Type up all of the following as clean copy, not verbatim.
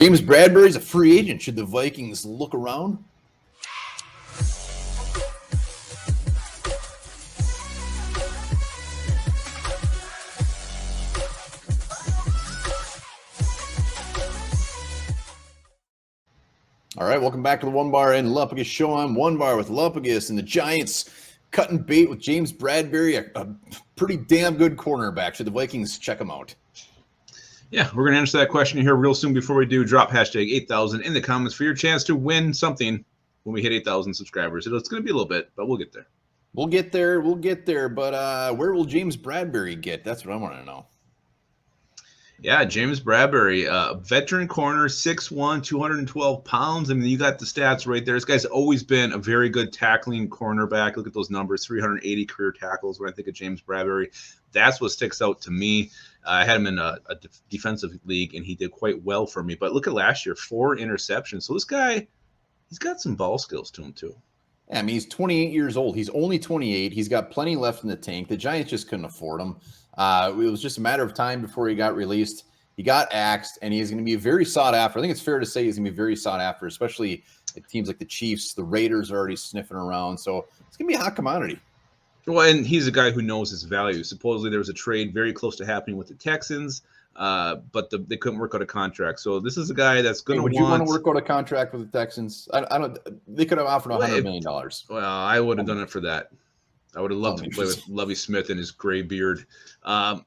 James Bradberry's a free agent. Should the Vikings look around? All right, welcome back to the Onebar and Lupagus show. I'm Onebar with Lupagus, and the Giants cutting bait with James Bradberry, a pretty damn good cornerback. Should the Vikings check him out? Yeah, we're going to answer that question here real soon. Before we do, drop hashtag 8,000 in the comments for your chance to win something when we hit 8,000 subscribers. It's going to be a little bit, but we'll get there. We'll get there. But where will James Bradberry get? That's what I want to know. Yeah, James Bradberry, veteran corner, 6'1", 212 pounds. I mean, you got the stats right there. This guy's always been a very good tackling cornerback. Look at those numbers, 380 career tackles. When I think of James Bradberry, that's what sticks out to me. I had him in a defensive league, and he did quite well for me. But look at last year, 4 interceptions. So this guy, he's got some ball skills to him too. Yeah, I mean, he's 28 years old. He's only 28. He's got plenty left in the tank. The Giants just couldn't afford him. It was just a matter of time before he got released. He got axed, and he's going to be very sought after. I think it's fair to say he's going to be very sought after, especially at teams like the Chiefs. The Raiders are already sniffing around. So it's going to be a hot commodity. Well, and he's a guy who knows his value. Supposedly there was a trade very close to happening with the Texans, but they couldn't work out a contract. So this is a guy that's going to Would you want to work out a contract with the Texans? I don't. They could have offered $100 million. Well, I would have done it for that. I would have loved to play with Lovie Smith and his gray beard.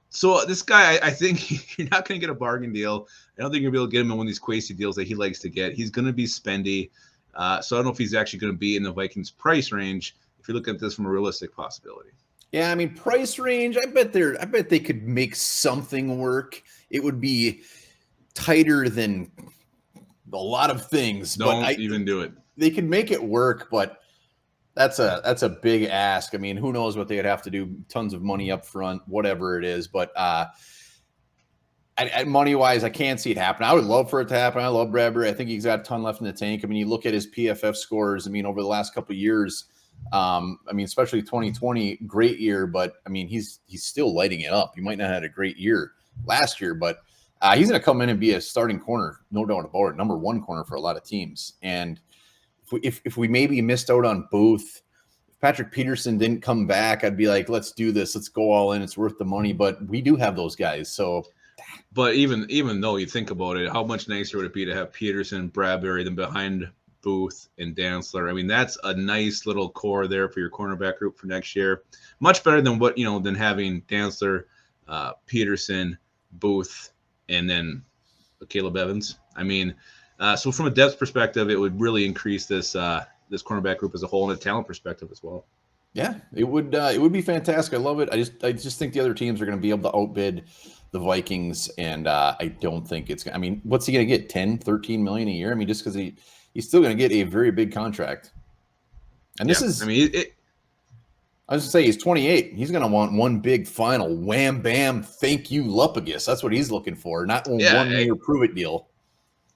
So this guy, I think you're not going to get a bargain deal. I don't think you're going to be able to get him in one of these crazy deals that he likes to get. He's going to be spendy. So I don't know if he's actually going to be in the Vikings price range if you look at this from a realistic possibility. Yeah, I mean, price range, I bet they could make something work. It would be tighter than a lot of things. Don't even do it. They could make it work, but that's a big ask. I mean, who knows what they'd have to do? Tons of money up front, whatever it is. But money-wise, I can't see it happen. I would love for it to happen. I love Bradberry. I think he's got a ton left in the tank. I mean, you look at his PFF scores. I mean, over the last couple of years, I mean, especially 2020, great year. But I mean, he's still lighting it up. He might not have had a great year last year, but he's going to come in and be a starting corner, no doubt about it. Number 1 corner for a lot of teams. And if we maybe missed out on Booth, if Patrick Peterson didn't come back, I'd be like, let's do this. Let's go all in. It's worth the money. But we do have those guys. So, but even though you think about it, how much nicer would it be to have Peterson, Bradberry, than behind Booth and Dantzler? I mean, that's a nice little core there for your cornerback group for next year. Much better than than having Dantzler, Peterson, Booth, and then Caleb Evans. I mean, so from a depth perspective, it would really increase this cornerback group as a whole, and a talent perspective as well. Yeah, it would be fantastic. I love it. I just think the other teams are going to be able to outbid the Vikings, and I don't think it's. I mean, what's he going to get? 10, 13 million a year? I mean, just because he's still going to get a very big contract. And this is. I mean, I was going to say he's 28. He's going to want one big final wham bam thank you Lupagus. That's what he's looking for, not one year prove it deal.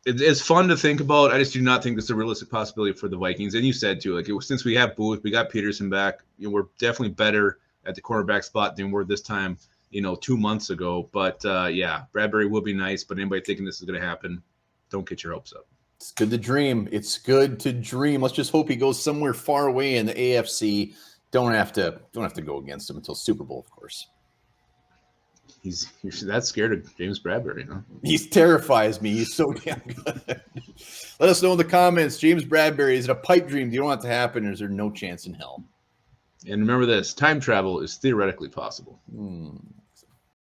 It's fun to think about. I just do not think it's a realistic possibility for the Vikings. And you said too, since we have Booth, we got Peterson back. We're definitely better at the cornerback spot than we were this time, 2 months ago. But yeah, Bradberry will be nice. But anybody thinking this is going to happen, don't get your hopes up. It's good to dream. It's good to dream. Let's just hope he goes somewhere far away in the AFC. Don't have to go against him until Super Bowl, of course. You're that scared of James Bradberry, huh? He terrifies me. He's so damn good. Let us know in the comments. James Bradberry, is it a pipe dream? Do you want it to happen, or is there no chance in hell? And remember this: time travel is theoretically possible.